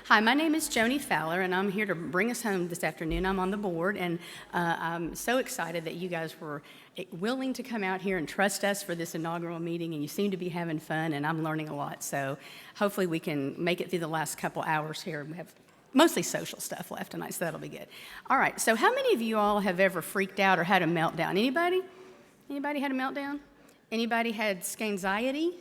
Hi, my name is Joni Fowler, and I'm here to bring us home this afternoon. I'm on the board, and I'm so excited that you guys were willing to come out here and trust us for this inaugural meeting, and you seem to be having fun, and I'm learning a lot. So hopefully we can make it through the last couple hours here. We have mostly social stuff left tonight, so that'll be good. All right, so how many of you all have ever freaked out or had a meltdown? Anybody? Anybody had a meltdown? Anybody had anxiety?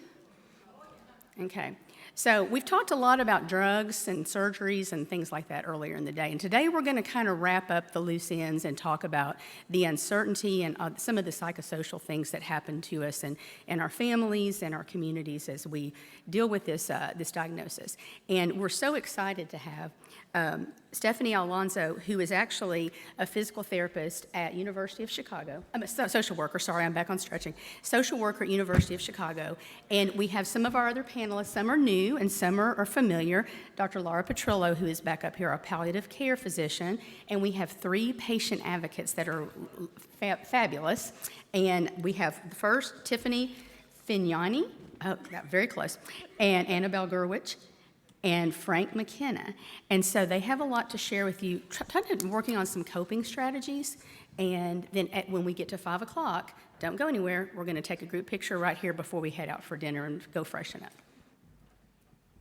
Okay. So we've talked a lot about drugs and surgeries and things like that earlier in the day. And today we're going to kind of wrap up the loose ends and talk about the uncertainty and some of the psychosocial things that happen to us and our families and our communities as we deal with this diagnosis. And we're so excited to have Stephanie Alonso, who is actually a physical therapist at University of Chicago. I'm a social worker, sorry, I'm back on stretching. Social worker at University of Chicago. And we have some of our other panelists, some are new and some are familiar. Dr. Laura Petrillo, who is back up here, our palliative care physician. And we have 3 patient advocates that are fabulous. And we have first, Tiffany Fignani, very close, and Annabelle Gurwitch, and Frank McKenna. And so they have a lot to share with you, working on some coping strategies. And then when we get to 5 o'clock, don't go anywhere. We're going to take a group picture right here before we head out for dinner and go freshen up.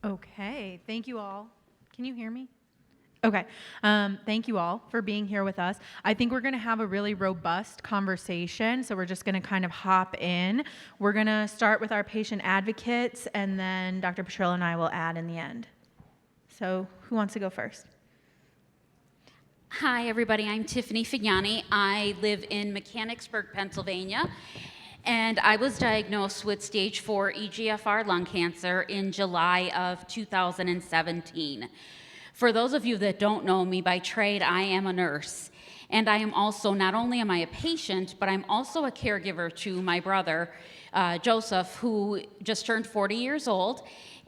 Okay, thank you all. Can you hear me? Okay, thank you all for being here with us. I think we're going to have a really robust conversation, so we're just going to kind of hop in. We're going to start with our patient advocates, and then Dr. Petrillo and I will add in the end. So who wants to go first? Hi, everybody. I'm Tiffany Fignani. I live in Mechanicsburg, Pennsylvania, and I was diagnosed with stage 4 EGFR lung cancer in July of 2017. For those of you that don't know me by trade, I am a nurse. And I am also, not only am I a patient, but I'm also a caregiver to my brother, Joseph, who just turned 40 years old.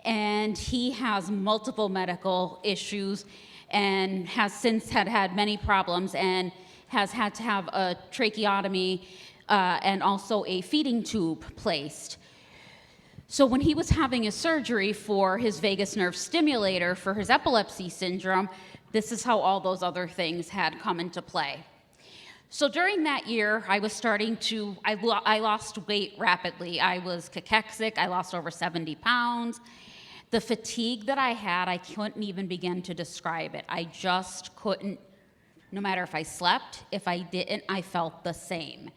And he has multiple medical issues and has since had many problems and has had to have a tracheotomy and also a feeding tube placed. So when he was having his surgery for his vagus nerve stimulator for his epilepsy syndrome, this is how all those other things had come into play. So during that year, I was I lost weight rapidly. I was cachexic, I lost over 70 pounds. The fatigue that I had, I couldn't even begin to describe it. I just couldn't, no matter if I slept, if I didn't, I felt the same.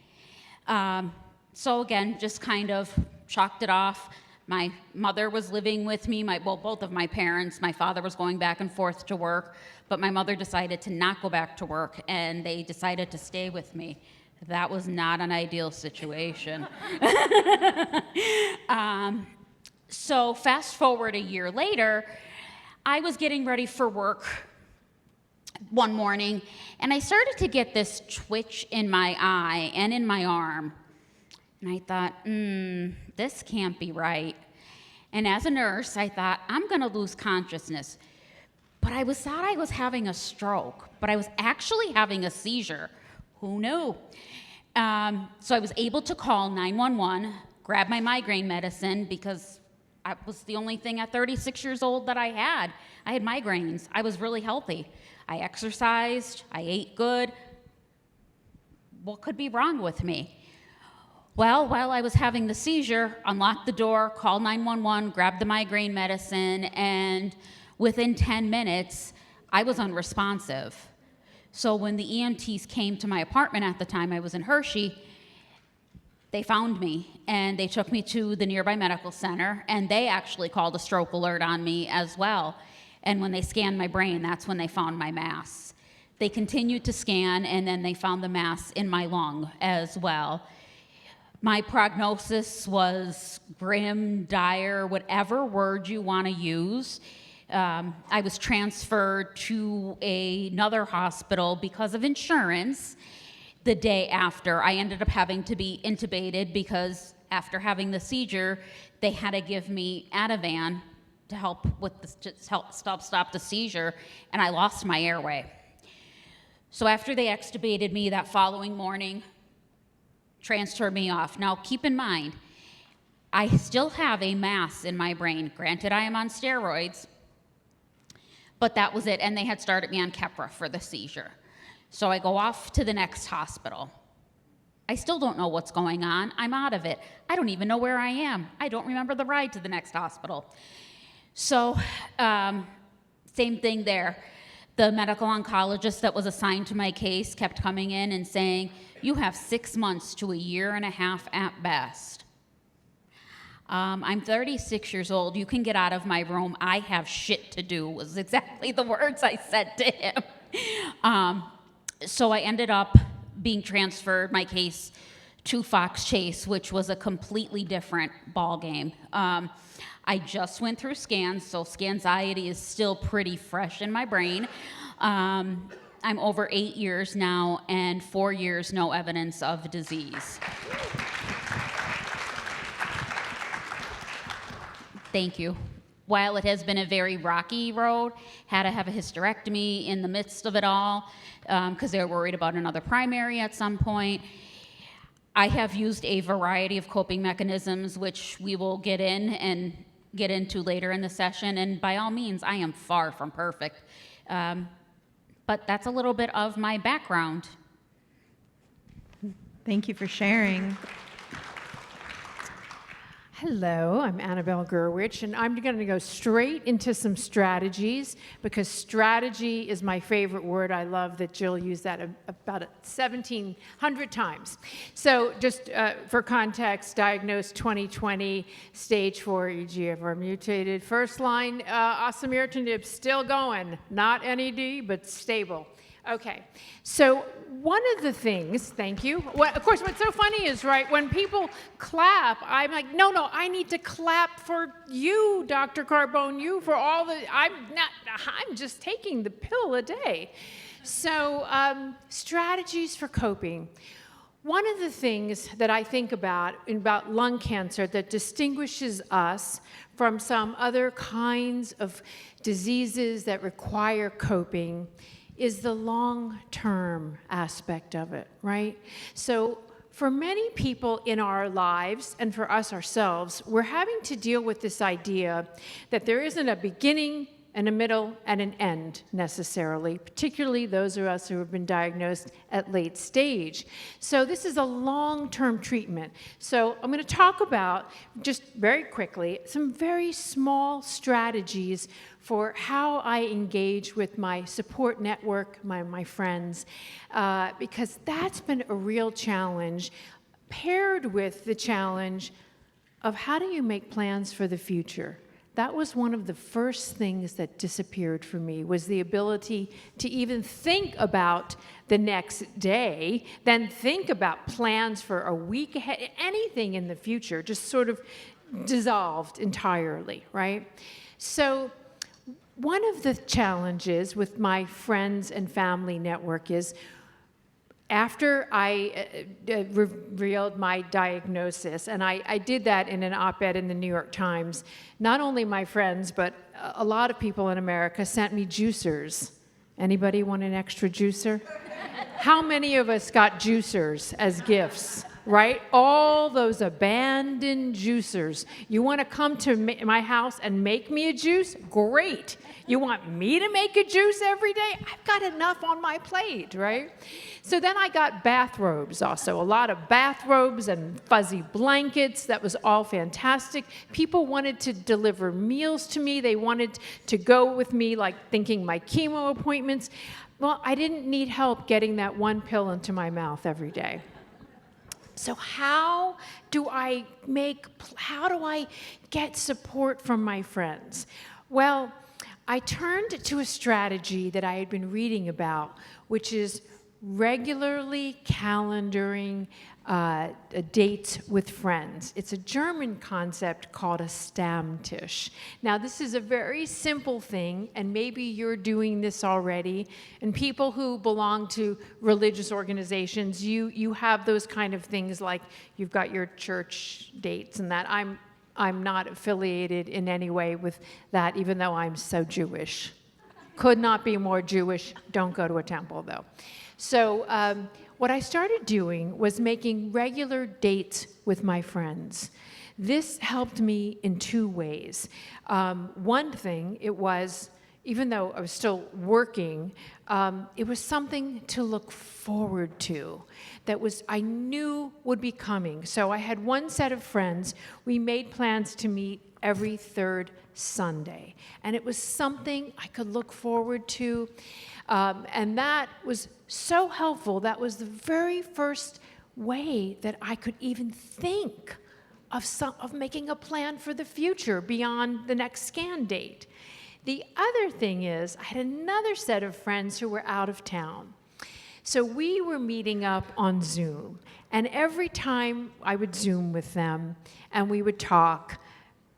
So again, just kind of chalked it off. My mother was living with me, both of my parents. My father was going back and forth to work, but my mother decided to not go back to work, and they decided to stay with me. That was not an ideal situation. So fast forward a year later, I was getting ready for work one morning, and I started to get this twitch in my eye and in my arm. And I thought, this can't be right. And as a nurse, I thought, I'm going to lose consciousness. But I thought I was having a stroke, but I was actually having a seizure. Who knew? So I was able to call 911, grab my migraine medicine, because I was the only thing at 36 years old that I had. I had migraines. I was really healthy. I exercised. I ate good. What could be wrong with me? Well, while I was having the seizure, unlocked the door, called 911, grabbed the migraine medicine, and within 10 minutes, I was unresponsive. So when the EMTs came to my apartment at the time, I was in Hershey, they found me, and they took me to the nearby medical center, and they actually called a stroke alert on me as well. And when they scanned my brain, that's when they found my mass. They continued to scan, and then they found the mass in my lung as well. My prognosis was grim, dire, whatever word you want to use. I was transferred to another hospital because of insurance. The day after, I ended up having to be intubated because after having the seizure, they had to give me Ativan to help stop the seizure, and I lost my airway. So after they extubated me that following morning, transferred me off. Now, keep in mind, I still have a mass in my brain. Granted, I am on steroids, but that was it. And they had started me on Keppra for the seizure. So I go off to the next hospital. I still don't know what's going on. I'm out of it. I don't even know where I am. I don't remember the ride to the next hospital. So same thing there. The medical oncologist that was assigned to my case kept coming in and saying, you have 6 months to a year and a half at best. I'm 36 years old. You can get out of my room. I have shit to do, was exactly the words I said to him. So I ended up being transferred, my case, to Fox Chase, which was a completely different ballgame. I just went through scans, so scanxiety is still pretty fresh in my brain. I'm over 8 years now, and 4 years, no evidence of disease. Thank you. While it has been a very rocky road, had to have a hysterectomy in the midst of it all, because they were worried about another primary at some point. I have used a variety of coping mechanisms, which we will get into later in the session, and by all means, I am far from perfect. But that's a little bit of my background. Thank you for sharing. Hello, I'm Annabelle Gurwitch, and I'm going to go straight into some strategies because strategy is my favorite word. I love that Jill used that about 1,700 times. So just for context, diagnosed 2020, stage 4 EGFR mutated. First line, osimertinib still going, not NED, but stable. Okay, so one of the things, thank you. Well, of course, what's so funny is, right, when people clap, I'm like, no, I need to clap for you, Dr. Carbone, you for all the, I'm just taking the pill a day. So strategies for coping. One of the things that I think about lung cancer that distinguishes us from some other kinds of diseases that require coping is the long-term aspect of it, right? So for many people in our lives, and for us ourselves, we're having to deal with this idea that there isn't a beginning and a middle and an end necessarily, particularly those of us who have been diagnosed at late stage. So this is a long-term treatment. So I'm going to talk about, just very quickly, some very small strategies for how I engage with my support network, my friends, because that's been a real challenge, paired with the challenge of how do you make plans for the future. That was one of the first things that disappeared for me, was the ability to even think about the next day, then think about plans for a week ahead, anything in the future, just sort of dissolved entirely, right? So one of the challenges with my friends and family network is, after I revealed my diagnosis, and I did that in an op-ed in the New York Times, not only my friends, but a lot of people in America sent me juicers. Anybody want an extra juicer? How many of us got juicers as gifts, right? All those abandoned juicers. You want to come to my house and make me a juice? Great. You want me to make a juice every day? I've got enough on my plate, right? So then I got bathrobes also, a lot of bathrobes and fuzzy blankets. That was all fantastic. People wanted to deliver meals to me. They wanted to go with me, like thinking my chemo appointments. Well, I didn't need help getting that one pill into my mouth every day. So how do I get support from my friends? Well, I turned to a strategy that I had been reading about, which is regularly calendaring dates with friends. It's a German concept called a Stammtisch. Now, this is a very simple thing, and maybe you're doing this already. And people who belong to religious organizations, you have those kind of things, like you've got your church dates and that. I'm not affiliated in any way with that, even though I'm so Jewish. Could not be more Jewish. Don't go to a temple, though. So what I started doing was making regular dates with my friends. This helped me in two ways. One thing, it was, even though I was still working, it was something to look forward to that was I knew would be coming. So I had one set of friends. We made plans to meet every third Sunday, and it was something I could look forward to, and that was so helpful. That was the very first way that I could even think of making a plan for the future beyond the next scan date. The other thing is, I had another set of friends who were out of town. So we were meeting up on Zoom, and every time I would Zoom with them and we would talk,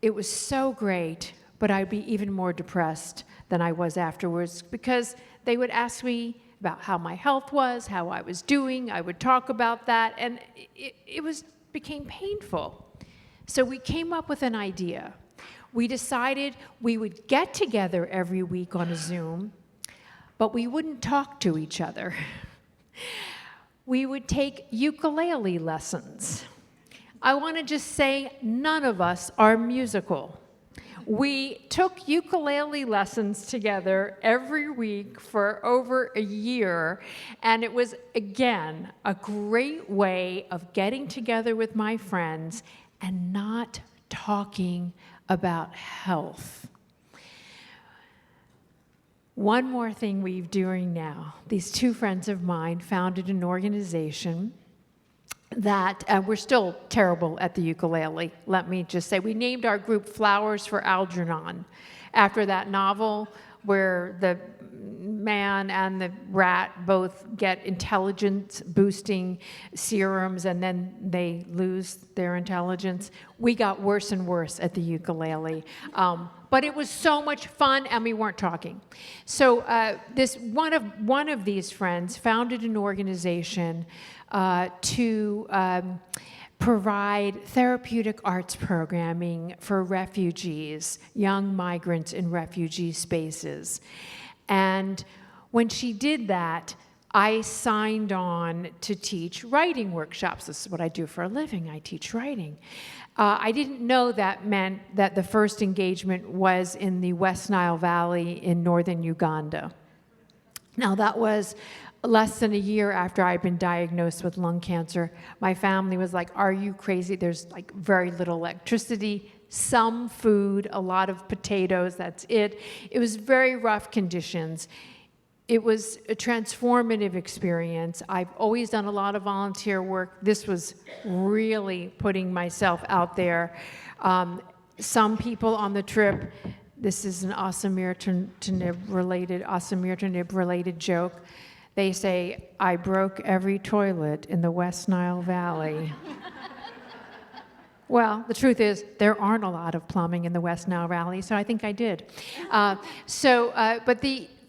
it was so great, but I'd be even more depressed than I was afterwards because they would ask me about how my health was, how I was doing. I would talk about that, and it became painful. So we came up with an idea. We decided we would get together every week on a Zoom, but we wouldn't talk to each other. We would take ukulele lessons. I want to just say none of us are musical. We took ukulele lessons together every week for over a year, and it was, again, a great way of getting together with my friends and not talking about health. One more thing we're doing now. These two friends of mine founded an organization that we're still terrible at the ukulele, let me just say. We named our group Flowers for Algernon, after that novel where the man and the rat both get intelligence-boosting serums and then they lose their intelligence. We got worse and worse at the ukulele. But it was so much fun, and we weren't talking. So this one of these friends founded an organization to provide therapeutic arts programming for refugees, young migrants in refugee spaces. And when she did that, I signed on to teach writing workshops. This is what I do for a living. I teach writing. I didn't know that meant that the first engagement was in the West Nile Valley in northern Uganda. Now, that was less than a year after I'd been diagnosed with lung cancer. My family was like, "Are you crazy? There's like very little electricity, some food, a lot of potatoes, that's it." It was very rough conditions. It was a transformative experience. I've always done a lot of volunteer work. This was really putting myself out there. Some people on the trip, this is an osimertinib-related joke. They say, "I broke every toilet in the West Nile Valley." Well, the truth is, there aren't a lot of plumbing in the West Nile Valley, so I think I did. But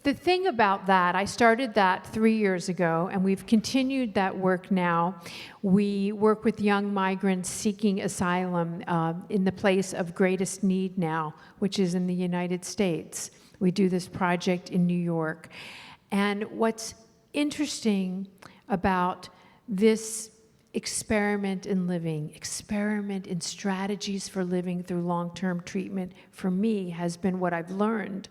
the thing about that, I started that 3 years ago, and we've continued that work now. We work with young migrants seeking asylum in the place of greatest need now, which is in the United States. We do this project in New York. And what's interesting about this experiment in living, experiment in strategies for living through long-term treatment, for me, has been what I've learned,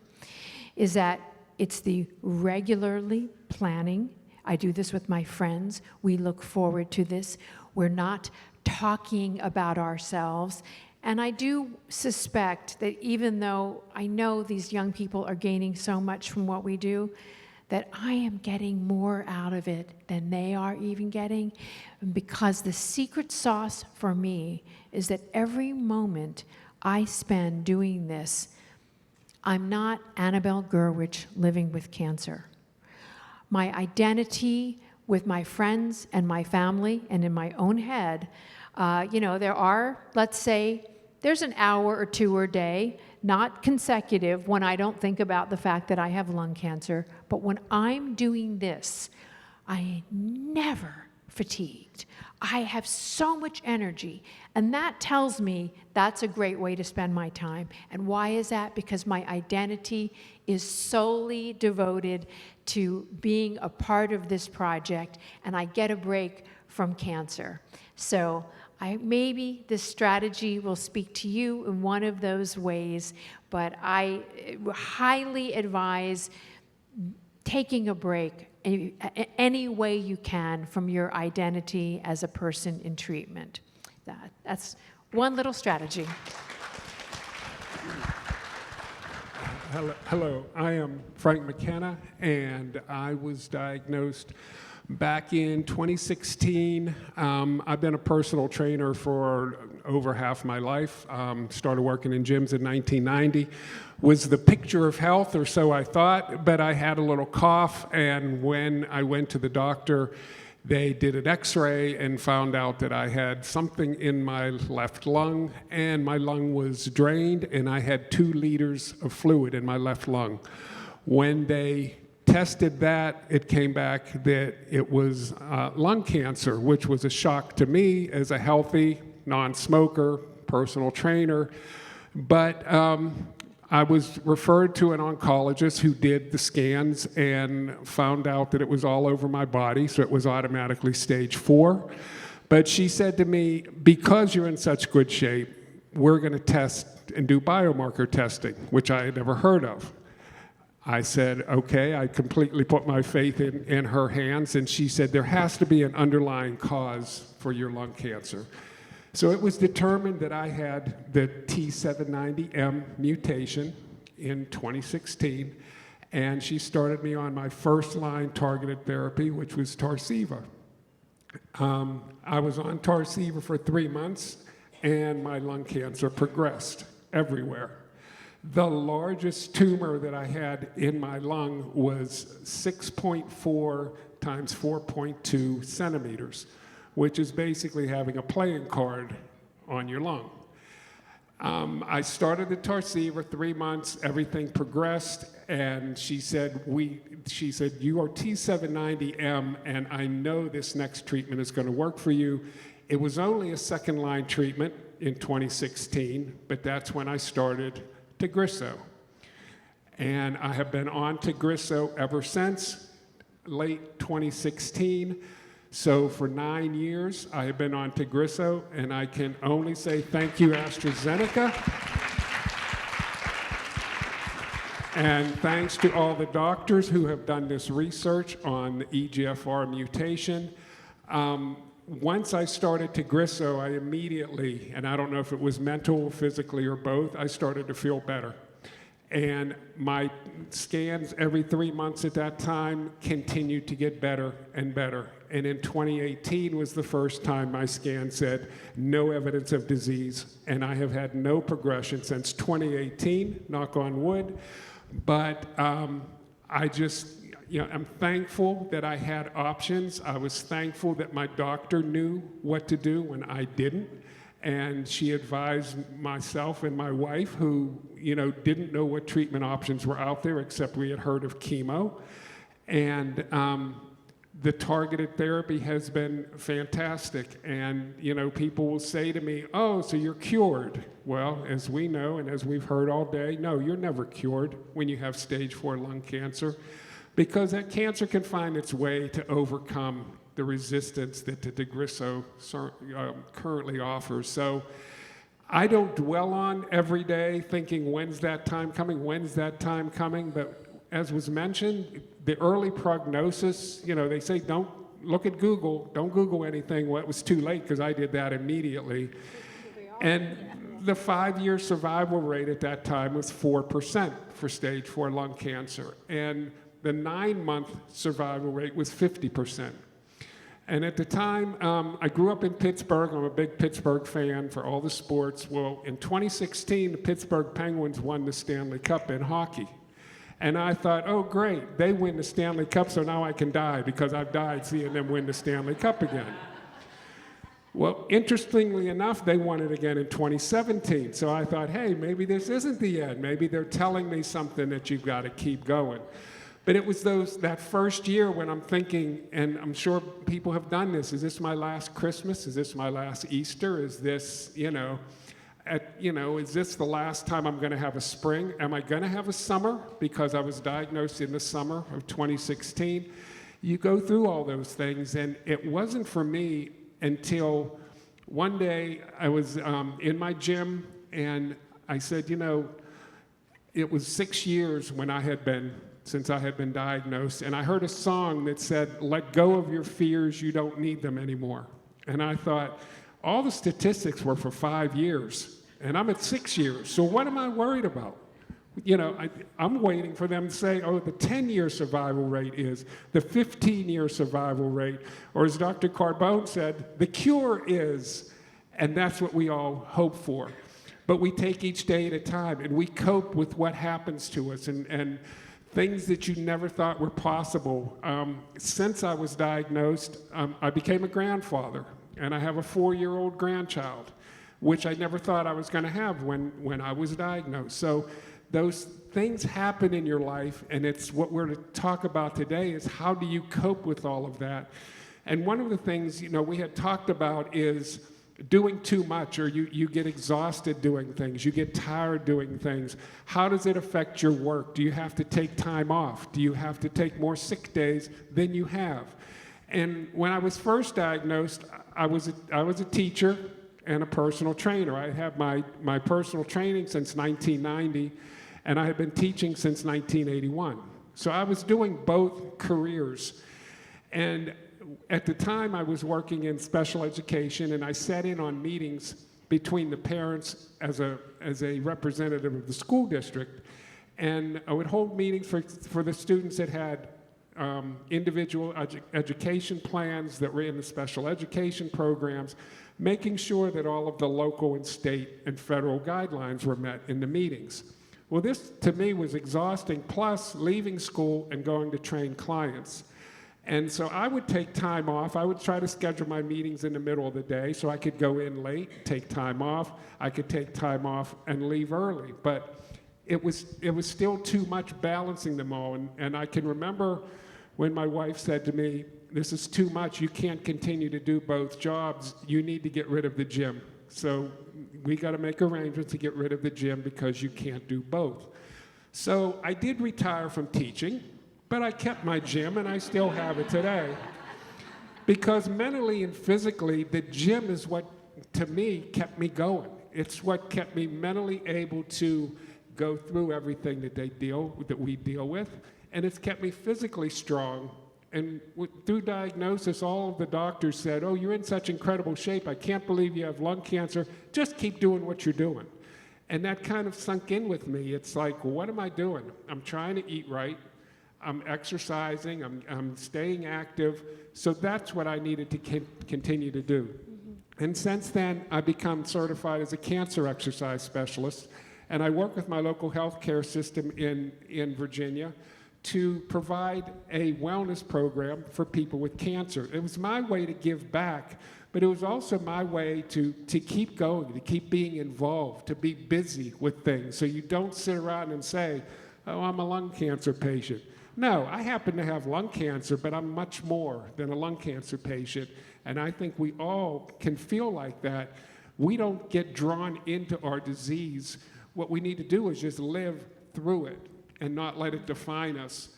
is that it's the regularly planning. I do this with my friends. We look forward to this. We're not talking about ourselves. And I do suspect that even though I know these young people are gaining so much from what we do, that I am getting more out of it than they are even getting, because the secret sauce for me is that every moment I spend doing this, I'm not Annabelle Gurwitch living with cancer. My identity with my friends and my family and in my own head, there are, let's say, there's an hour or two a day, not consecutive, when I don't think about the fact that I have lung cancer. But when I'm doing this, I am never fatigued. I have so much energy. And that tells me that's a great way to spend my time. And why is that? Because my identity is solely devoted to being a part of this project, and I get a break from cancer. So maybe this strategy will speak to you in one of those ways, but I highly advise taking a break any way you can from your identity as a person in treatment. That's one little strategy. Hello, I am Frank McKenna, and I was diagnosed back in 2016. I've been a personal trainer for over half my life. Started working in gyms in 1990. Was the picture of health, or so I thought, but I had a little cough, and when I went to the doctor, they did an x-ray and found out that I had something in my left lung, and my lung was drained, and I had 2 liters of fluid in my left lung. When they tested that, it came back that it was lung cancer, which was a shock to me as a healthy, non-smoker, personal trainer. But I was referred to an oncologist who did the scans and found out that it was all over my body, so it was automatically stage 4. But she said to me, because you're in such good shape, we're going to test and do biomarker testing, which I had never heard of. I said, okay. I completely put my faith in her hands, and she said, there has to be an underlying cause for your lung cancer. So it was determined that I had the T790M mutation in 2016, and she started me on my first-line targeted therapy, which was Tarceva. I was on Tarceva for 3 months, and my lung cancer progressed everywhere. The largest tumor that I had in my lung was 6.4 times 4.2 centimeters, which is basically having a playing card on your lung. I started the Tarceva, 3 months, everything progressed, and she said, you are T790M, and I know this next treatment is going to work for you. It was only a second-line treatment in 2016, but that's when I started Tagrisso. And I have been on Tagrisso ever since, late 2016. So for 9 years, I have been on Tagrisso, and I can only say thank you, AstraZeneca. And thanks to all the doctors who have done this research on the EGFR mutation. Once I started Tagrisso, I immediately, and I don't know if it was mental, physically, or both, I started to feel better. And my scans every 3 months at that time continued to get better and better. And in 2018 was the first time my scan said no evidence of disease, and I have had no progression since 2018, knock on wood. But I just, I'm thankful that I had options. I was thankful that my doctor knew what to do when I didn't. And she advised myself and my wife, who, didn't know what treatment options were out there, except we had heard of chemo. And the targeted therapy has been fantastic. And, people will say to me, oh, so you're cured. Well, as we know, and as we've heard all day, no, you're never cured when you have stage 4 lung cancer, because that cancer can find its way to overcome the resistance that the Tagrisso currently offers. So I don't dwell on every day thinking, when's that time coming, when's that time coming? But as was mentioned, the early prognosis, they say don't look at Google, don't Google anything. Well, it was too late because I did that immediately. And the 5-year survival rate at that time was 4% for stage 4 lung cancer. And the 9-month survival rate was 50%. And at the time, I grew up in Pittsburgh. I'm a big Pittsburgh fan for all the sports. Well, in 2016, the Pittsburgh Penguins won the Stanley Cup in hockey. And I thought, oh, great, they win the Stanley Cup, so now I can die, because I've died seeing them win the Stanley Cup again. Well, interestingly enough, they won it again in 2017. So I thought, hey, maybe this isn't the end. Maybe they're telling me something that you've got to keep going. But it was that first year when I'm thinking, and I'm sure people have done this, is this my last Christmas? Is this my last Easter? Is this, is this the last time I'm going to have a spring? Am I going to have a summer? Because I was diagnosed in the summer of 2016. You go through all those things, and it wasn't for me until One day I was in my gym and I said, you know, it was 6 years since I had been diagnosed, and I heard a song that said, "Let go of your fears, you don't need them anymore." And I thought, all the statistics were for 5 years, and I'm at 6 years, so what am I worried about? You know, I'm waiting for them to say, oh, the 10-year survival rate is, the 15-year survival rate, or as Dr. Carbone said, the cure is, and that's what we all hope for. But we take each day at a time, and we cope with what happens to us, and things that you never thought were possible. Since I was diagnosed, I became a grandfather, and I have a 4-year-old grandchild, which I never thought I was going to have when I was diagnosed. So those things happen in your life, and it's what we're to talk about today is how do you cope with all of that? And one of the things, you know, we had talked about is doing too much, or you get exhausted doing things, you get tired doing things. How does it affect your work? Do you have to take time off? Do you have to take more sick days than you have? And when I was first diagnosed, I was a teacher and a personal trainer. I had my personal training since 1990, and I had been teaching since 1981. So I was doing both careers. And at the time, I was working in special education, and I sat in on meetings between the parents as a representative of the school district. And I would hold meetings for the students that had individual education plans that were in the special education programs, making sure that all of the local and state and federal guidelines were met in the meetings. Well, this to me was exhausting, plus leaving school and going to train clients. And so I would take time off. I would try to schedule my meetings in the middle of the day so I could go in late, take time off. I could take time off and leave early. But it was still too much balancing them all. And I can remember when my wife said to me, "This is too much. You can't continue to do both jobs. You need to get rid of the gym. So we got to make arrangements to get rid of the gym because you can't do both." So I did retire from teaching, but I kept my gym, and I still have it today. Because mentally and physically, the gym is what, to me, kept me going. It's what kept me mentally able to go through everything that we deal with, and it's kept me physically strong. And through diagnosis, all of the doctors said, "Oh, you're in such incredible shape. I can't believe you have lung cancer. Just keep doing what you're doing." And that kind of sunk in with me. It's like, well, what am I doing? I'm trying to eat right. I'm exercising. I'm staying active. So that's what I needed to continue to do. Mm-hmm. And since then, I've become certified as a cancer exercise specialist. And I work with my local healthcare system in Virginia to provide a wellness program for people with cancer. It was my way to give back, but it was also my way to keep going, to keep being involved, to be busy with things. So you don't sit around and say, "Oh, I'm a lung cancer patient." No, I happen to have lung cancer, but I'm much more than a lung cancer patient. And I think we all can feel like that. We don't get drawn into our disease. What we need to do is just live through it and not let it define us.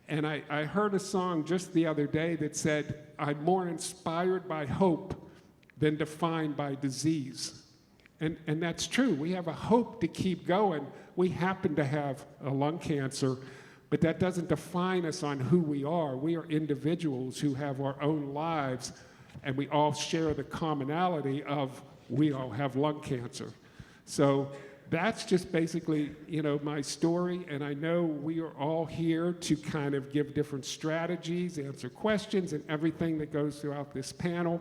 And I heard a song just the other day that said, "I'm more inspired by hope than defined by disease." And that's true. We have a hope to keep going. We happen to have a lung cancer, but that doesn't define us on who we are. We are individuals who have our own lives, and we all share the commonality of we all have lung cancer. So that's just basically, my story, and I know we are all here to kind of give different strategies, answer questions, and everything that goes throughout this panel.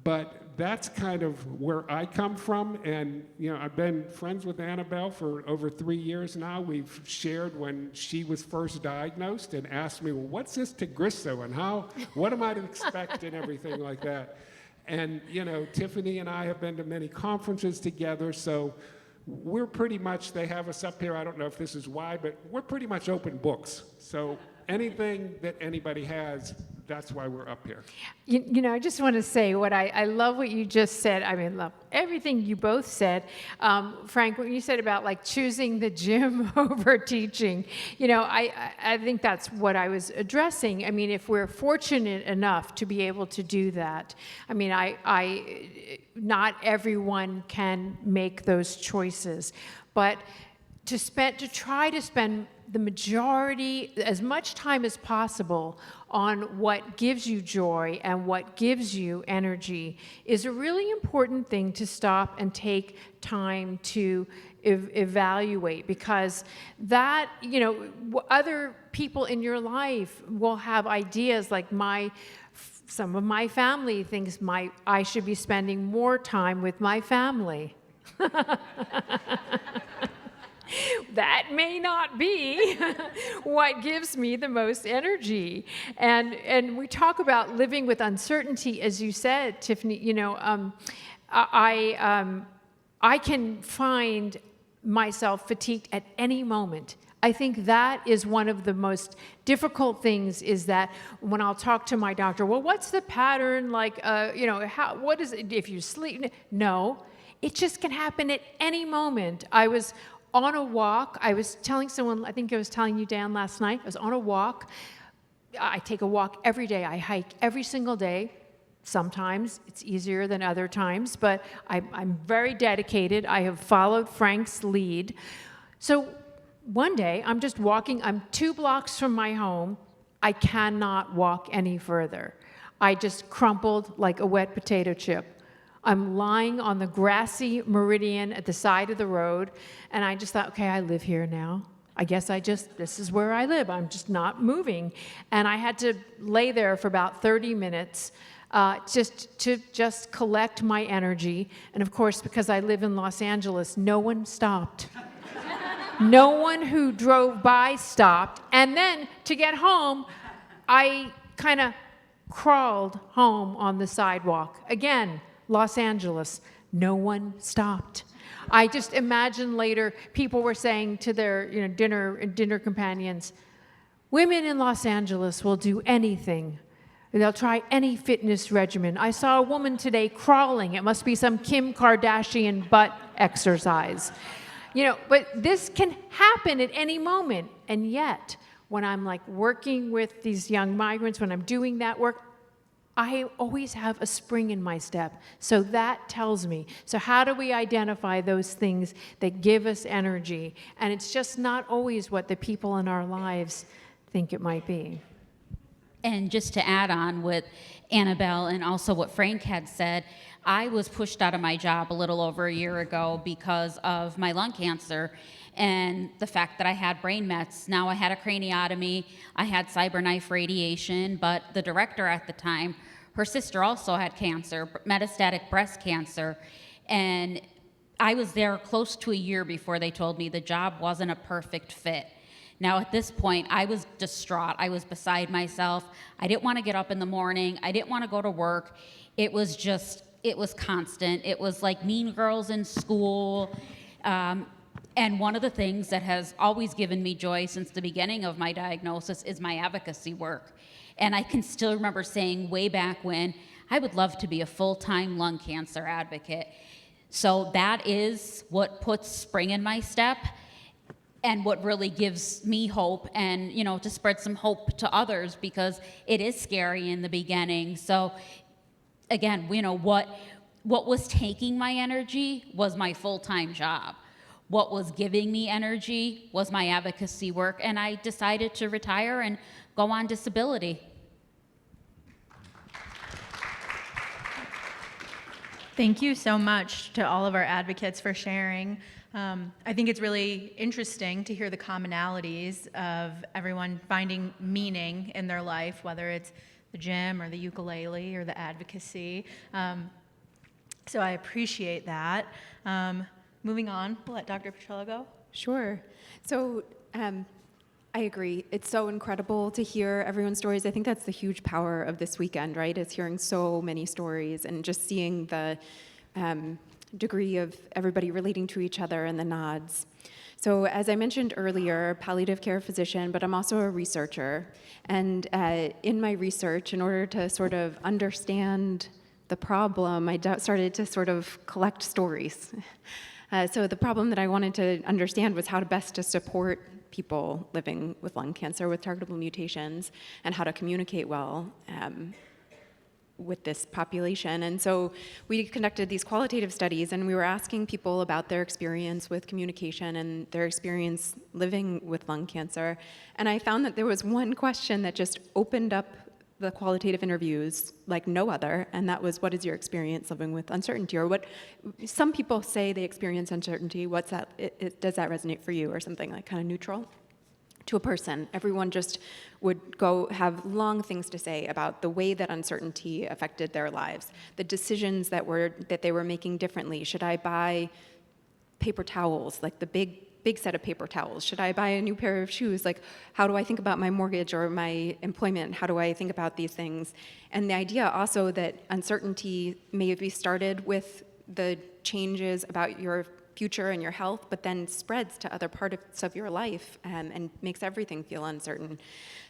But that's kind of where I come from, and I've been friends with Annabelle for over 3 years now. We've shared when she was first diagnosed and asked me, "Well, what's this Tagrisso, and what am I to expect," and everything like that. And Tiffany and I have been to many conferences together, so we're pretty much, they have us up here, I don't know if this is why, but we're pretty much open books. So anything that anybody has, that's why we're up here. You know, I just want to say what I love what you just said. I mean, love everything you both said. Frank, what you said about like choosing the gym over teaching, you know, I think that's what I was addressing. I mean, if we're fortunate enough to be able to do that, I mean, not everyone can make those choices, but to try to spend the majority, as much time as possible on what gives you joy and what gives you energy is a really important thing to stop and take time to evaluate, because that, you know, other people in your life will have ideas like some of my family thinks I should be spending more time with my family. That may not be what gives me the most energy. And we talk about living with uncertainty, as you said, Tiffany. You know, I can find myself fatigued at any moment. I think that is one of the most difficult things, is that when I'll talk to my doctor, well, what's the pattern like, you know, what is it if you sleep? No, it just can happen at any moment. I was on a walk. I was telling someone, I think I was telling you, Dan, last night, I was on a walk. I take a walk every day. I hike every single day. Sometimes it's easier than other times, but I'm very dedicated. I have followed Frank's lead. So one day, I'm just walking. I'm 2 blocks from my home. I cannot walk any further. I just crumpled like a wet potato chip. I'm lying on the grassy meridian at the side of the road, and I just thought, okay, I live here now. I guess this is where I live. I'm just not moving. And I had to lay there for about 30 minutes just to collect my energy. And of course, because I live in Los Angeles, no one stopped. No one who drove by stopped. And then to get home, I kind of crawled home on the sidewalk. Again, Los Angeles, no one stopped. I just imagine later people were saying to their dinner companions, women in Los Angeles will do anything. They'll try any fitness regimen. I saw a woman today crawling. It must be some Kim Kardashian butt exercise. You know, but this can happen at any moment. And yet, when I'm like working with these young migrants, when I'm doing that work, I always have a spring in my step. So that tells me. So how do we identify those things that give us energy? And it's just not always what the people in our lives think it might be. And just to add on with Annabelle and also what Frank had said, I was pushed out of my job a little over a year ago because of my lung cancer and the fact that I had brain mets. Now I had a craniotomy, I had cyberknife radiation, but the director at the time, her sister also had cancer, metastatic breast cancer, and I was there close to a year before they told me the job wasn't a perfect fit. Now at this point, I was distraught. I was beside myself. I didn't want to get up in the morning. I didn't want to go to work. It was constant. It was like Mean Girls in school. And one of the things that has always given me joy since the beginning of my diagnosis is my advocacy work. And I can still remember saying way back when, I would love to be a full-time lung cancer advocate. So that is what puts spring in my step and what really gives me hope, and to spread some hope to others, because it is scary in the beginning. So again, what was taking my energy was my full-time job. What was giving me energy was my advocacy work, and I decided to retire and go on disability. Thank you so much to all of our advocates for sharing. I think it's really interesting to hear the commonalities of everyone finding meaning in their life, whether it's the gym or the ukulele or the advocacy. So I appreciate that. Moving on, we'll let Dr. Petrella go. Sure. So I agree. It's so incredible to hear everyone's stories. I think that's the huge power of this weekend, right? Is hearing so many stories and just seeing the degree of everybody relating to each other and the nods. So as I mentioned earlier, palliative care physician, but I'm also a researcher. And in my research, in order to sort of understand the problem, I started to sort of collect stories. So the problem that I wanted to understand was how to best to support people living with lung cancer with targetable mutations and how to communicate well with this population. And so we conducted these qualitative studies, and we were asking people about their experience with communication and their experience living with lung cancer. And I found that there was one question that just opened up the qualitative interviews like no other, and that was, what is your experience living with uncertainty? Or what, some people say they experience uncertainty, what's that, does that resonate for you, or something like kind of neutral? To a person, everyone just would go have long things to say about the way that uncertainty affected their lives, the decisions that they were making differently. Should I buy paper towels, like the big set of paper towels? Should I buy a new pair of shoes? Like, how do I think about my mortgage or my employment? How do I think about these things? And the idea also that uncertainty may be started with the changes about your future and your health, but then spreads to other parts of your life and makes everything feel uncertain.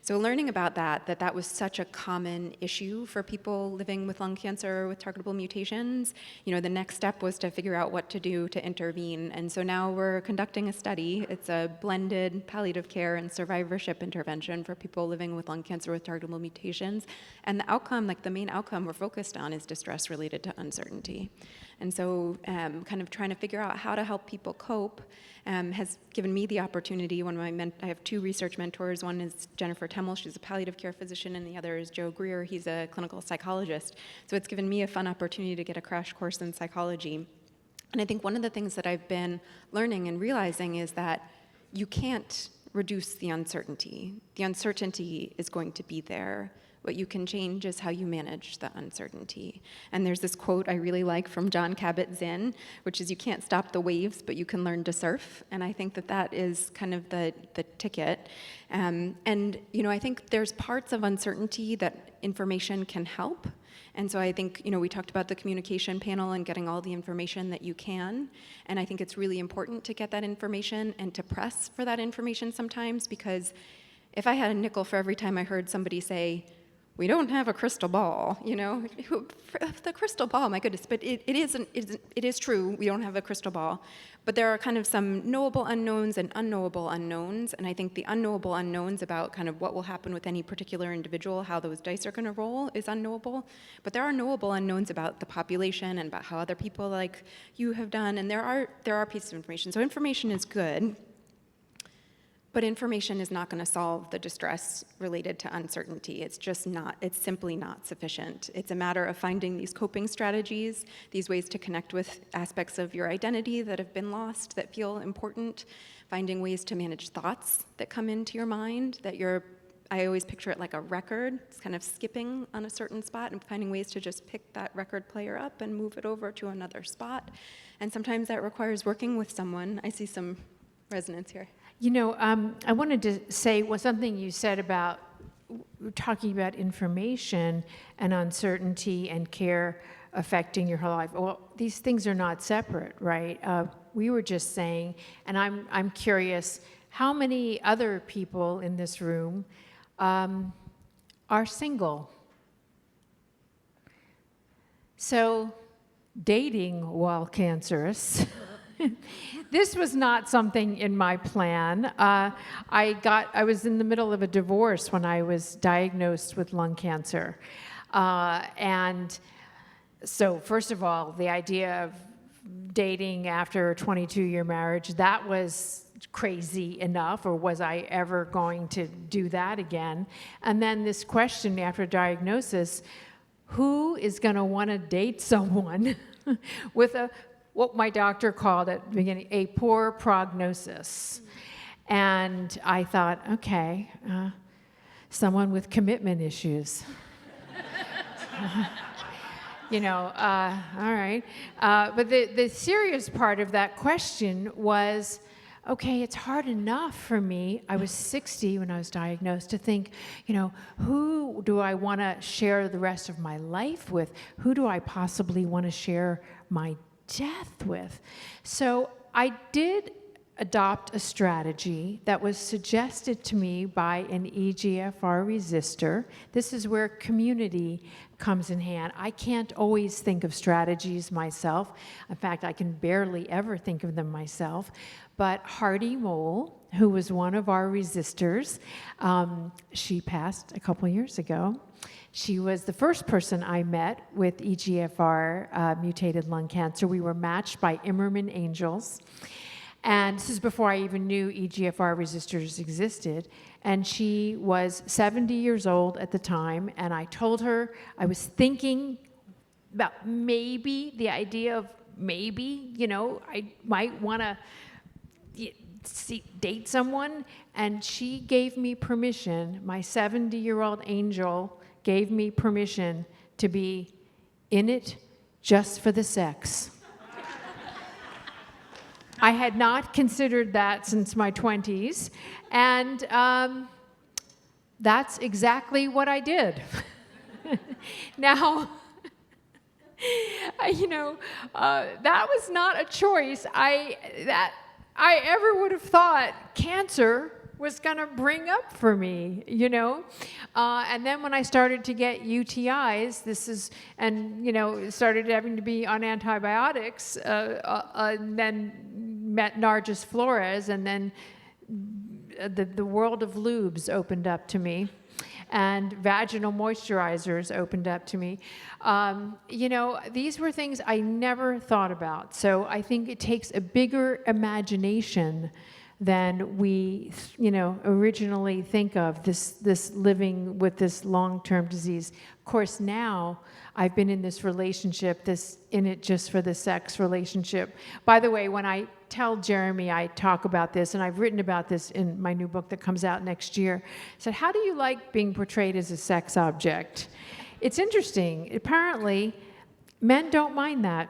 So learning about that was such a common issue for people living with lung cancer with targetable mutations, the next step was to figure out what to do to intervene. And so now we're conducting a study. It's a blended palliative care and survivorship intervention for people living with lung cancer with targetable mutations. And the outcome, like the main outcome we're focused on, is distress related to uncertainty. And so kind of trying to figure out how to help people cope has given me the opportunity. I have two research mentors. One is Jennifer Temmel, she's a palliative care physician, and the other is Joe Greer, he's a clinical psychologist. So it's given me a fun opportunity to get a crash course in psychology. And I think one of the things that I've been learning and realizing is that you can't reduce the uncertainty. The uncertainty is going to be there. What you can change is how you manage the uncertainty. And there's this quote I really like from John Kabat-Zinn, which is, you can't stop the waves, but you can learn to surf. And I think that is kind of the ticket. And I think there's parts of uncertainty that information can help. And so I think, we talked about the communication panel and getting all the information that you can. And I think it's really important to get that information and to press for that information sometimes, because if I had a nickel for every time I heard somebody say, we don't have a crystal ball, the crystal ball, my goodness, but it is true, we don't have a crystal ball. But there are kind of some knowable unknowns and unknowable unknowns, and I think the unknowable unknowns about kind of what will happen with any particular individual, how those dice are going to roll, is unknowable. But there are knowable unknowns about the population and about how other people like you have done, and there are pieces of information. So information is good. But information is not going to solve the distress related to uncertainty. It's simply not sufficient. It's a matter of finding these coping strategies, these ways to connect with aspects of your identity that have been lost, that feel important, finding ways to manage thoughts that come into your mind, I always picture it like a record. It's kind of skipping on a certain spot and finding ways to just pick that record player up and move it over to another spot. And sometimes that requires working with someone. I see some resonance here. I wanted to say something you said about talking about information and uncertainty and care affecting your whole life. Well, these things are not separate, right? We were just saying, and I'm curious, how many other people in this room are single? So, dating while cancerous. This was not something in my plan. I was in the middle of a divorce when I was diagnosed with lung cancer. And so first of all, the idea of dating after a 22-year marriage, that was crazy enough, or was I ever going to do that again? And then this question after diagnosis, who is going to want to date someone with what my doctor called at the beginning, a poor prognosis. And I thought, okay, someone with commitment issues. All right. But the serious part of that question was, okay, it's hard enough for me, I was 60 when I was diagnosed, to think, who do I want to share the rest of my life with? Who do I possibly want to share my death with? So I did adopt a strategy that was suggested to me by an EGFR resistor. This is where community comes in hand. I can't always think of strategies myself. In fact, I can barely ever think of them myself. But Hardy Mole, who was one of our resistors, she passed a couple years ago. She was the first person I met with EGFR mutated lung cancer. We were matched by Immerman angels. And this is before I even knew EGFR resistors existed. And she was 70 years old at the time. And I told her I was thinking about maybe the idea of maybe, I might want to date someone. And she gave me permission, my 70-year-old angel gave me permission to be in it just for the sex. I had not considered that since my 20s, and that's exactly what I did. Now, that was not a choice that I ever would have thought cancer was going to bring up for me, And then when I started to get UTIs, started having to be on antibiotics, and then met Nargis Flores, and then the world of lubes opened up to me, and vaginal moisturizers opened up to me. These were things I never thought about. So I think it takes a bigger imagination than we, originally think of, this living with this long-term disease. Of course, now I've been in this relationship, this in it just for the sex relationship. By the way, when I tell Jeremy I talk about this, and I've written about this in my new book that comes out next year, I said, how do you like being portrayed as a sex object? It's interesting. Apparently, men don't mind that.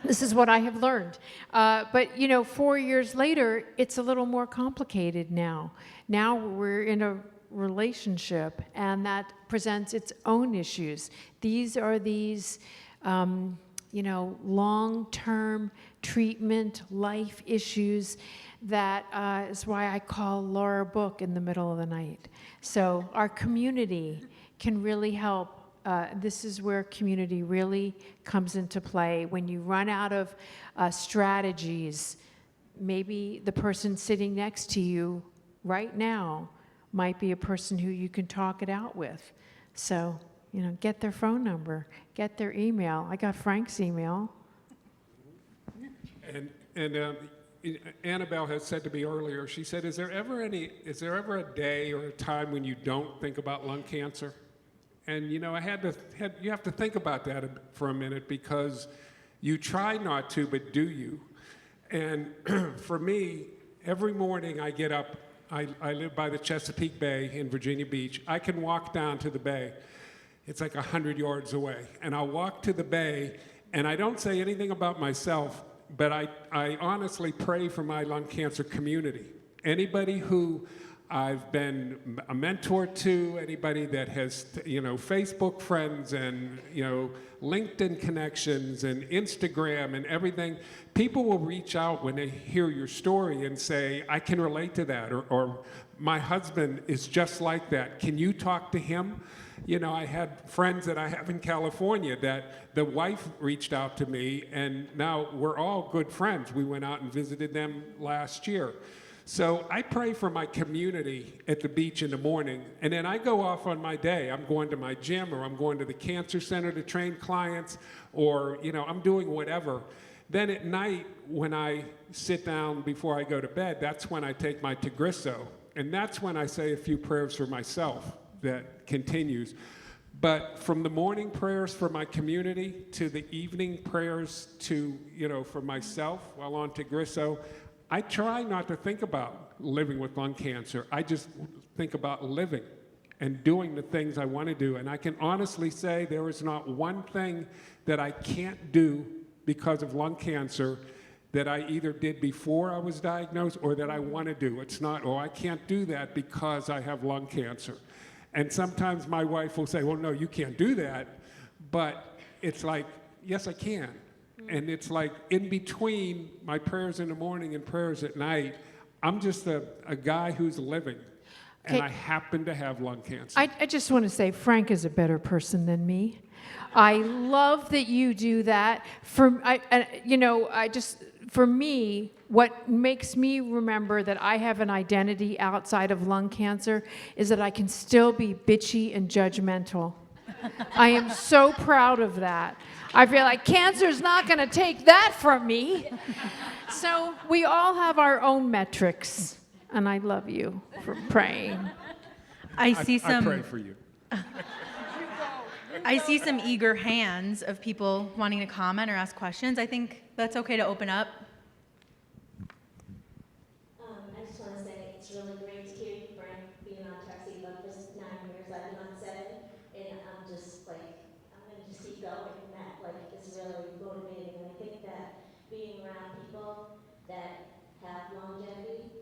This is what I have learned. But 4 years later, it's a little more complicated now. Now we're in a relationship, and that presents its own issues. These are long-term treatment, life issues that is why I call Laura Book in the middle of the night. So our community can really help. This is where community really comes into play. When you run out of strategies, maybe the person sitting next to you right now might be a person who you can talk it out with. So, get their phone number, get their email. I got Frank's email. And Annabelle has said to me earlier, she said, is there ever a day or a time when you don't think about lung cancer? And you have to think about that for a minute, because you try not to, but do you? And for me, every morning I get up, I live by the Chesapeake Bay in Virginia Beach. I can walk down to the bay. It's like 100 yards away. And I'll walk to the bay, and I don't say anything about myself, but I honestly pray for my lung cancer community. Anybody who I've been a mentor to, anybody that has, Facebook friends and, LinkedIn connections and Instagram and everything, people will reach out when they hear your story and say, I can relate to that, or my husband is just like that. Can you talk to him? I had friends that I have in California that the wife reached out to me, and now we're all good friends. We went out and visited them last year. So I pray for my community at the beach in the morning, and then I go off on my day. I'm going to my gym, or I'm going to the cancer center to train clients, or I'm doing whatever. Then at night, when I sit down before I go to bed, that's when I take my Tagrisso, and that's when I say a few prayers for myself that continues. But from the morning prayers for my community to the evening prayers to, for myself while on Tagrisso, I try not to think about living with lung cancer. I just think about living and doing the things I want to do. And I can honestly say there is not one thing that I can't do because of lung cancer that I either did before I was diagnosed or that I want to do. It's not, oh, I can't do that because I have lung cancer. And sometimes my wife will say, well, no, you can't do that. But it's like, yes, I can. And it's like in between my prayers in the morning and prayers at night, I'm just a guy who's living. And Okay. I happen to have lung cancer. I just want to say Frank is a better person than me. I love that you do that. For me, what makes me remember that I have an identity outside of lung cancer is that I can still be bitchy and judgmental. I am so proud of that. I feel like cancer's not going to take that from me. So we all have our own metrics, and I love you for praying. I see I some. pray for you. I see some eager hands of people wanting to comment or ask questions. I think that's okay to open up. I just want to say it's really great to hear you, Frank, being on Taxi Love for 9 years. I've been on 7, and I'm going to just keep going. And that is really motivating. And I think that being around people that have longevity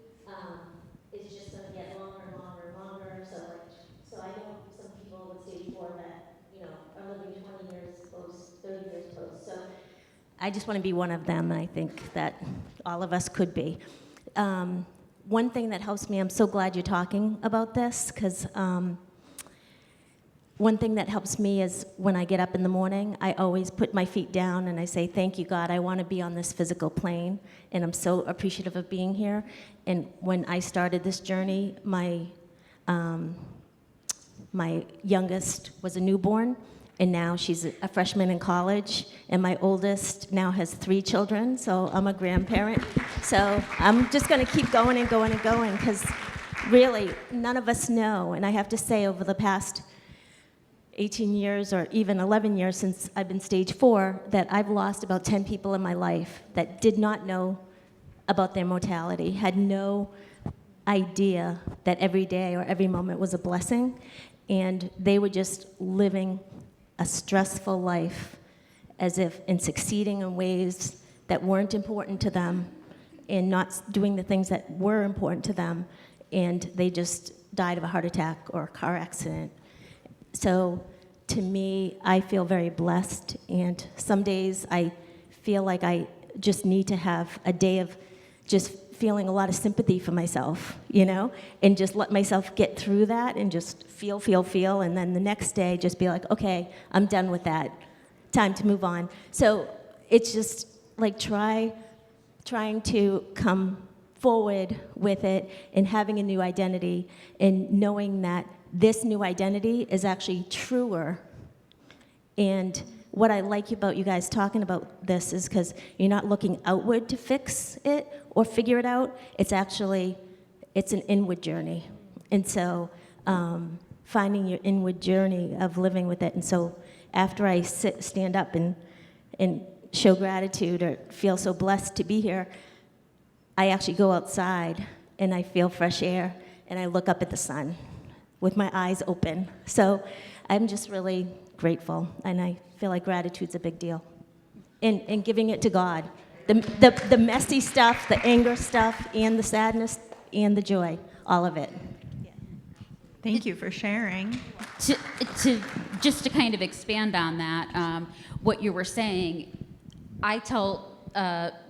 is just going to get longer and longer and longer. So I know some people with stage 4 that are living 20 years post, 30 years post. So I just want to be one of them, and I think that all of us could be. One thing that helps me, I'm so glad you're talking about this, because one thing that helps me is when I get up in the morning, I always put my feet down and I say, thank you, God, I want to be on this physical plane, and I'm so appreciative of being here. And when I started this journey, my youngest was a newborn, and now she's a freshman in college, and my oldest now has 3 children, so I'm a grandparent. So I'm just going to keep going and going and going, because really, none of us know. And I have to say, over the past 18 years or even 11 years since I've been stage 4, that I've lost about 10 people in my life that did not know about their mortality, had no idea that every day or every moment was a blessing, and they were just living a stressful life as if and succeeding in ways that weren't important to them and not doing the things that were important to them, and they just died of a heart attack or a car accident. So to me, I feel very blessed, and some days I feel like I just need to have a day of just feeling a lot of sympathy for myself, and just let myself get through that and just feel, and then the next day just be like, okay, I'm done with that. Time to move on. So it's just like trying to come forward with it and having a new identity and knowing that this new identity is actually truer. And what I like about you guys talking about this is because you're not looking outward to fix it or figure it out. It's an inward journey. And so finding your inward journey of living with it. And so after I stand up and show gratitude or feel so blessed to be here, I actually go outside and I feel fresh air and I look up at the sun with my eyes open. So I'm just really grateful, and I feel like gratitude's a big deal. And giving it to God. The messy stuff, the anger stuff, and the sadness, and the joy, all of it. Thank you for sharing. Just to kind of expand on that, what you were saying, I tell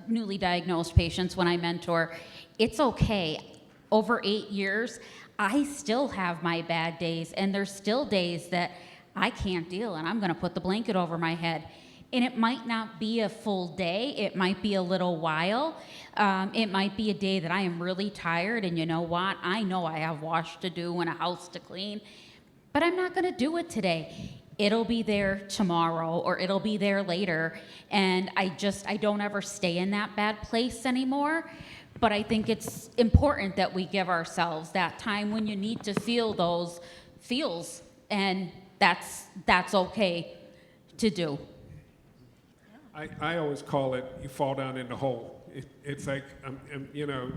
newly diagnosed patients when I mentor, it's okay. Over 8 years, I still have my bad days, and there's still days that I can't deal, and I'm going to put the blanket over my head. And it might not be a full day. It might be a little while. It might be a day that I am really tired, and you know what? I know I have wash to do and a house to clean, but I'm not going to do it today. It'll be there tomorrow, or it'll be there later, and I don't ever stay in that bad place anymore. But I think it's important that we give ourselves that time when you need to feel those feels, and that's okay to do. I always call it, you fall down in the hole. It's like,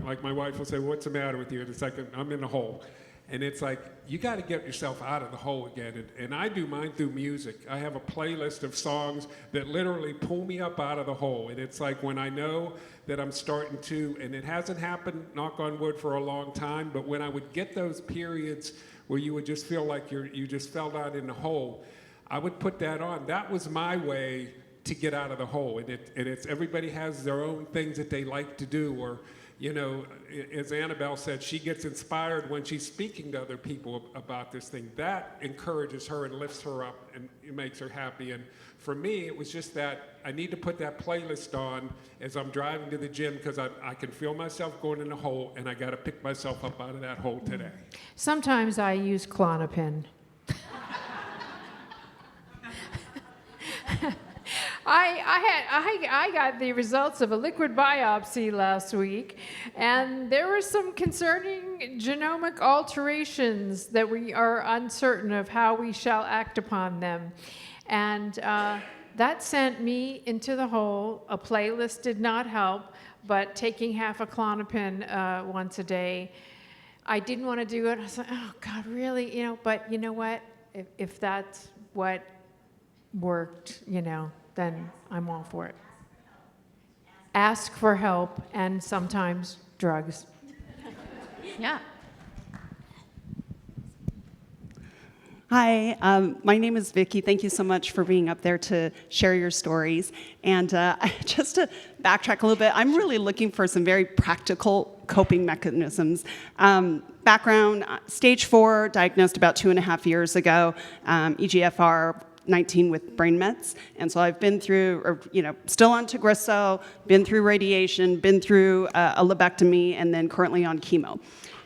like my wife will say, what's the matter with you? And it's like, I'm in the hole. And it's like, you got to get yourself out of the hole again. And I do mine through music. I have a playlist of songs that literally pull me up out of the hole. And it's like when I know that I'm starting to, and it hasn't happened, knock on wood, for a long time, but when I would get those periods where you would just feel like you just fell down in the hole, I would put that on. That was my way to get out of the hole. And it's everybody has their own things that they like to do, or, you know, as Annabelle said, she gets inspired when she's speaking to other people about this thing. That encourages her and lifts her up, and it makes her happy. And for me, it was just that I need to put that playlist on as I'm driving to the gym, because I can feel myself going in the hole, and I got to pick myself up out of that hole today. Sometimes I use Klonopin. I got the results of a liquid biopsy last week, and there were some concerning genomic alterations that we are uncertain of how we shall act upon them. And that sent me into the hole. A playlist did not help, but taking half a Klonopin once a day, I didn't want to do it. I was like, oh God, really? You know, but you know what? If that's what worked, you know, then I'm all for it. Ask for help, and sometimes drugs. Yeah. Hi, my name is Vicki. Thank you so much for being up there to share your stories. And just to backtrack a little bit, I'm really looking for some very practical coping mechanisms. Background, stage 4, diagnosed about 2.5 years ago, EGFR 19 with brain mets. And so I've been through, or, you know, still on Tagrisso, been through radiation, been through a lobectomy, and then currently on chemo.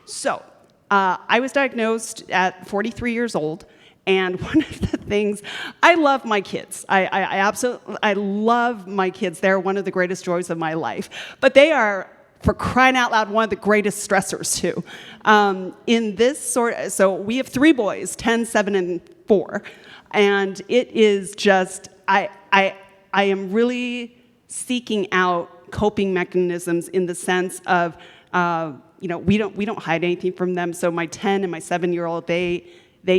So I was diagnosed at 43 years old, and one of the things, I love my kids. I love my kids. They're one of the greatest joys of my life. But they are, for crying out loud, one of the greatest stressors too. In this so we have 3 boys, 10, 7, and 4. And it is just, I am really seeking out coping mechanisms in the sense of, you know, we don't hide anything from them. So my 10 and my 7-year-old, they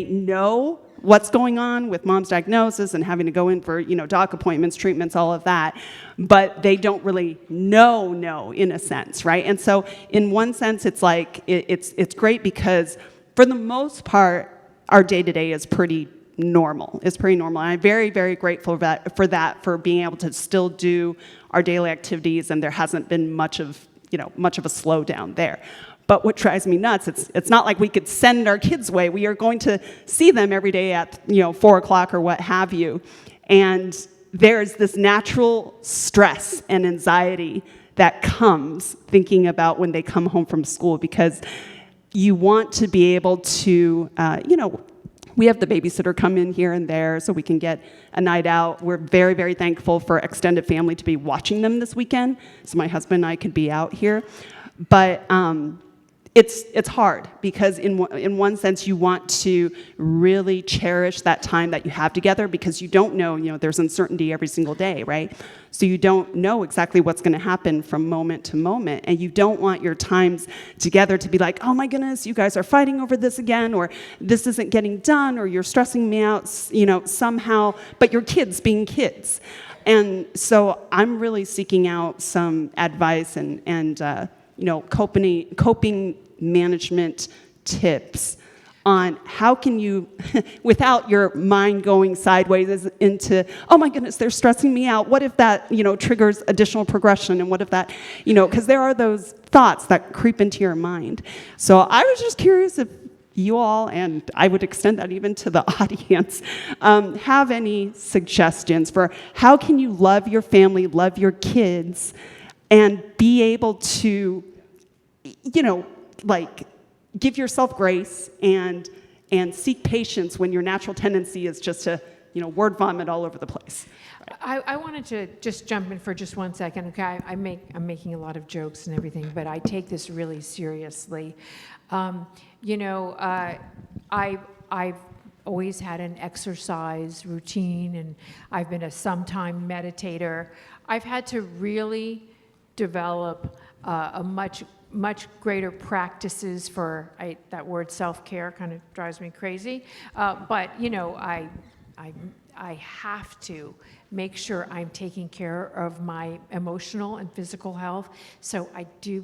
know what's going on with mom's diagnosis and having to go in for, you know, doc appointments, treatments, all of that. But they don't really know in a sense, right? And so in one sense, it's like, it's great because for the most part, our day-to-day is pretty normal. It's pretty normal. And I'm very, very grateful for being able to still do our daily activities, and there hasn't been much of a slowdown there. But what drives me nuts, it's not like we could send our kids away. We are going to see them every day at 4 o'clock or what have you. And there's this natural stress and anxiety that comes thinking about when they come home from school, because you want to be able to, we have the babysitter come in here and there so we can get a night out. We're very, very thankful for extended family to be watching them this weekend, so my husband and I could be out here. But it's hard because in one sense you want to really cherish that time that you have together, because you don't know, there's uncertainty every single day, right? So you don't know exactly what's going to happen from moment to moment, and you don't want your times together to be like, oh my goodness, you guys are fighting over this again, or this isn't getting done, or you're stressing me out, somehow, but your kids being kids. And so I'm really seeking out some advice and coping management tips on how can you, without your mind going sideways into, oh my goodness, they're stressing me out. What if that, triggers additional progression? And what if that, because there are those thoughts that creep into your mind. So I was just curious if you all, and I would extend that even to the audience, have any suggestions for how can you love your family, love your kids, and be able to, give yourself grace and seek patience when your natural tendency is just to, word vomit all over the place. I wanted to just jump in for just 1 second. Okay, I'm making a lot of jokes and everything, but I take this really seriously. I've always had an exercise routine, and I've been a sometime meditator. I've had to really develop a much greater practices for, that word self-care kind of drives me crazy. But, I I have to make sure I'm taking care of my emotional and physical health. So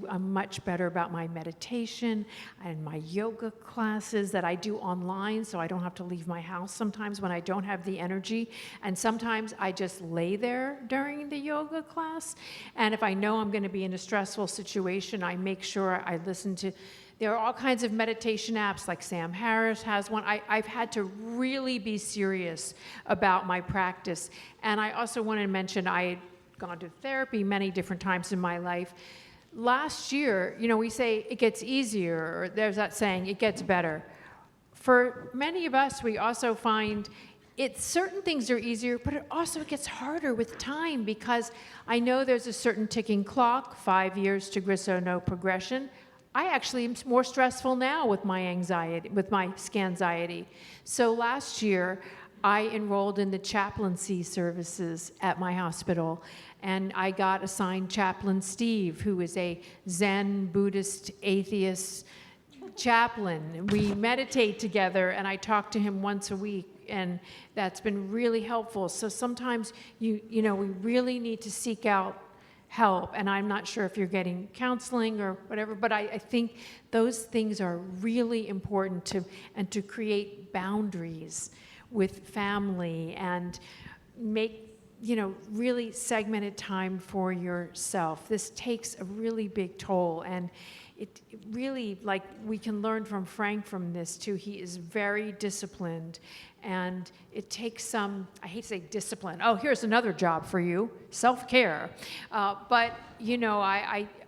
I'm much better about my meditation and my yoga classes that I do online, so I don't have to leave my house sometimes when I don't have the energy. And sometimes I just lay there during the yoga class. And if I know I'm going to be in a stressful situation, I make sure I listen to. There are all kinds of meditation apps, like Sam Harris has one. I've had to really be serious about my practice. And I also want to mention I had gone to therapy many different times in my life. Last year, we say it gets easier, or there's that saying, it gets better. For many of us, we also find certain things are easier, but it also gets harder with time, because I know there's a certain ticking clock, 5 years to Grisso, no progression. I actually am more stressful now with my anxiety, with my scanxiety. So last year, I enrolled in the chaplaincy services at my hospital, and I got assigned Chaplain Steve, who is a Zen Buddhist atheist chaplain. We meditate together, and I talk to him once a week, and that's been really helpful. So sometimes we really need to seek out help, and I'm not sure if you're getting counseling or whatever, but I think those things are really important to create boundaries with family and make really segmented time for yourself. This takes a really big toll, and it really, like, we can learn from Frank from this too. He is very disciplined, and it takes some, I hate to say discipline. Oh, here's another job for you, self-care. But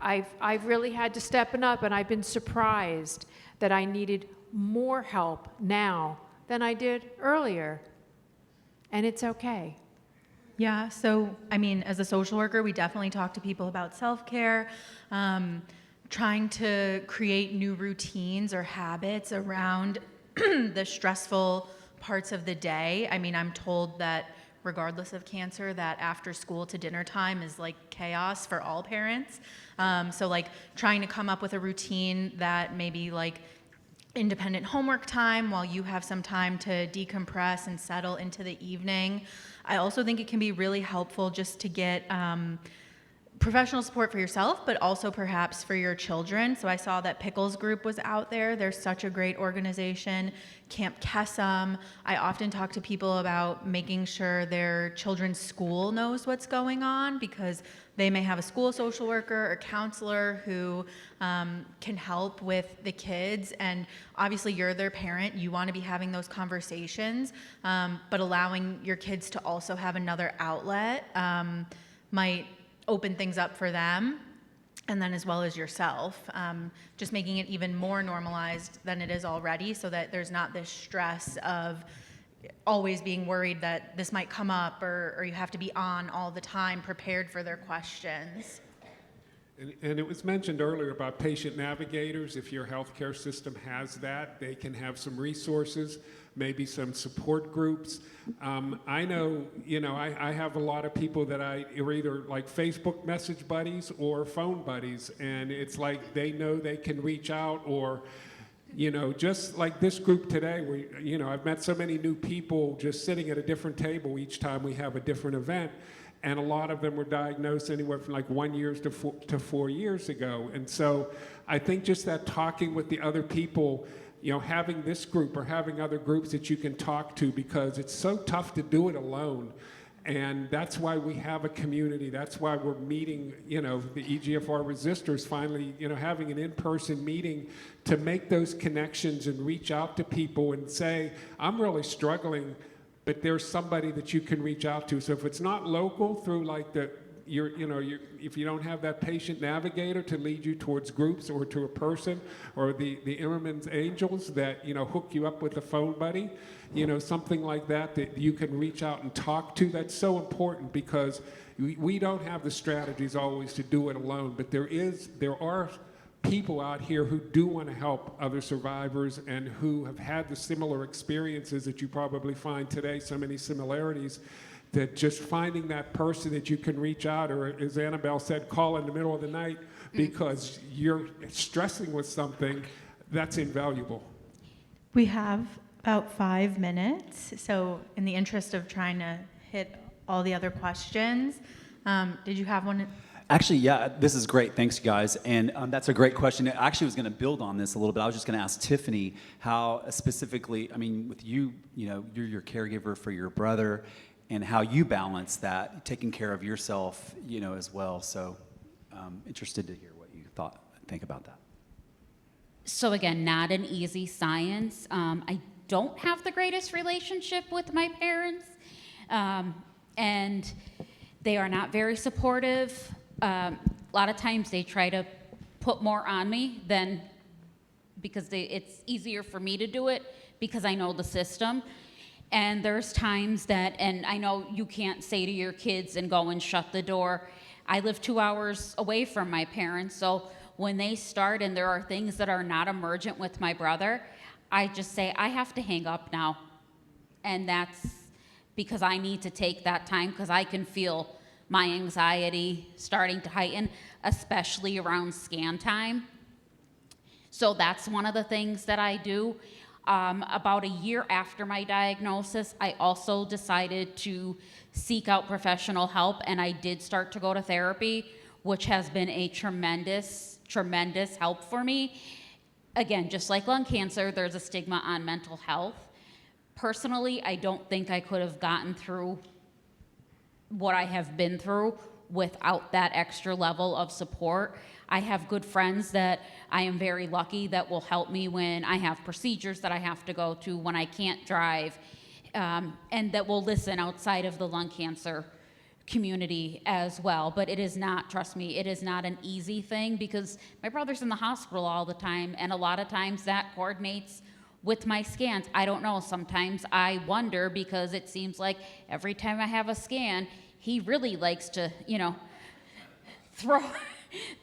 I've really had to step it up, and I've been surprised that I needed more help now than I did earlier, and it's okay. Yeah, so as a social worker, we definitely talk to people about self-care, trying to create new routines or habits around the stressful parts of the day. I'm told that regardless of cancer, that after school to dinner time is like chaos for all parents. So like trying to come up with a routine that maybe like independent homework time while you have some time to decompress and settle into the evening. I also think it can be really helpful just to get professional support for yourself, but also perhaps for your children. So I saw that Pickles Group was out there. They're such a great organization. Camp Kesem. I often talk to people about making sure their children's school knows what's going on, because they may have a school social worker or counselor who can help with the kids. And obviously you're their parent. You want to be having those conversations, but allowing your kids to also have another outlet might open things up for them, and then as well as yourself, just making it even more normalized than it is already, so that there's not this stress of always being worried that this might come up, or you have to be on all the time prepared for their questions. And it was mentioned earlier about patient navigators. If your healthcare system has that, they can have some resources, maybe some support groups. I know, I have a lot of people that are either like Facebook message buddies or phone buddies, and it's like they know they can reach out, or, just like this group today, I've met so many new people just sitting at a different table each time we have a different event. And a lot of them were diagnosed anywhere from like 1 year to 4 years ago. And so I think just that talking with the other people, having this group or having other groups that you can talk to, because it's so tough to do it alone. And that's why we have a community. That's why we're meeting, the EGFR Resisters finally, having an in-person meeting to make those connections and reach out to people and say, I'm really struggling, but there's somebody that you can reach out to. So if it's not local, through like if you don't have that patient navigator to lead you towards groups or to a person, or the Immerman's Angels that hook you up with a phone buddy, something like that you can reach out and talk to. That's so important, because we don't have the strategies always to do it alone, but there are people out here who do want to help other survivors and who have had the similar experiences that you probably find today, so many similarities, that just finding that person that you can reach out, or as Annabelle said, call in the middle of the night because you're stressing with something, that's invaluable. We have About 5 minutes. So in the interest of trying to hit all the other questions, did you have one? Actually, yeah, this is great. Thanks, guys. And that's a great question. I actually was going to build on this a little bit. I was just going to ask Tiffany how specifically, I mean, with you, you're your caregiver for your brother, and how you balance that, taking care of yourself, as well. So interested to hear what you think about that. So again, not an easy science. I don't have the greatest relationship with my parents, and they are not very supportive. A lot of times they try to put more on me because it's easier for me to do it because I know the system. And there's times and I know you can't say to your kids and go and shut the door. I live 2 hours away from my parents, so when they start and there are things that are not emergent with my brother, I just say, I have to hang up now. And that's because I need to take that time because I can feel my anxiety starting to heighten, especially around scan time. So that's one of the things that I do. About a year after my diagnosis, I also decided to seek out professional help, and I did start to go to therapy, which has been a tremendous, tremendous help for me. Again, just like lung cancer, there's a stigma on mental health. Personally, I don't think I could have gotten through what I have been through without that extra level of support. I have good friends that I am very lucky that will help me when I have procedures that I have to go to, when I can't drive, and that will listen outside of the lung cancer community as well. But it is not, trust me, it is not an easy thing because my brother's in the hospital all the time, and a lot of times that coordinates with my scans. I don't know, sometimes I wonder because it seems like every time I have a scan, he really likes to,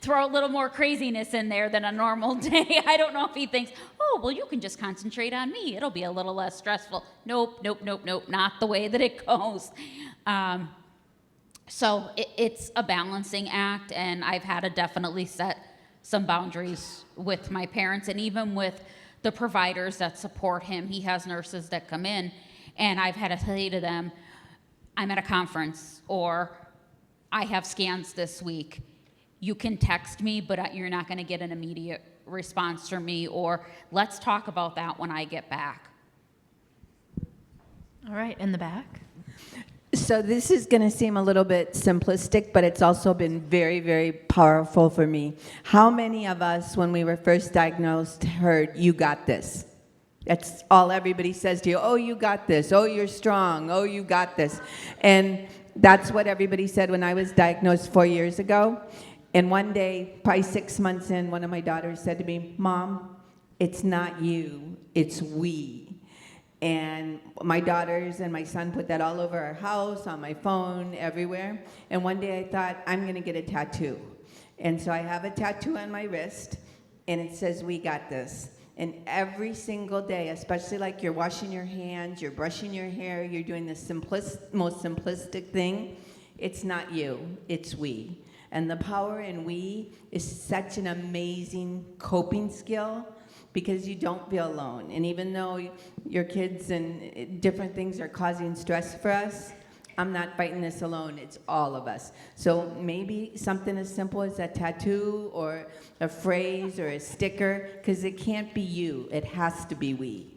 throw a little more craziness in there than a normal day. I don't know if he thinks, oh, well, you can just concentrate on me. It'll be a little less stressful. Nope, not the way that it goes. So it's a balancing act, and I've had to definitely set some boundaries with my parents and even with the providers that support him. He has nurses that come in, and I've had to say to them, I'm at a conference, or I have scans this week. You can text me, but you're not going to get an immediate response from me, or let's talk about that when I get back. All right, in the back. So this is going to seem a little bit simplistic, but it's also been very, very powerful for me. How many of us, when we were first diagnosed, heard, you got this? That's all everybody says to you. Oh, you got this. Oh, you're strong. Oh, you got this. And that's what everybody said when I was diagnosed 4 years ago. And one day, probably 6 months in, one of my daughters said to me, Mom, it's not you, it's we. And my daughters and my son put that all over our house, on my phone, everywhere. And one day I thought, I'm going to get a tattoo. And so I have a tattoo on my wrist, and it says, we got this. And every single day, especially like you're washing your hands, you're brushing your hair, you're doing the most simplistic thing, it's not you, it's we. And the power in we is such an amazing coping skill because you don't feel alone. And even though your kids and different things are causing stress for us, I'm not fighting this alone, it's all of us. So maybe something as simple as a tattoo or a phrase or a sticker, because it can't be you, it has to be we.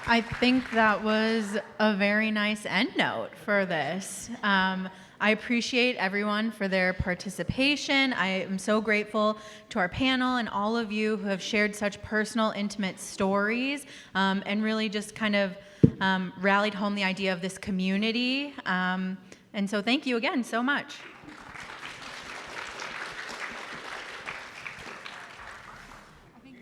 I think that was a very nice end note for this. I appreciate everyone for their participation. I am so grateful to our panel and all of you who have shared such personal, intimate stories and really just kind of rallied home the idea of this community. And so thank you again so much.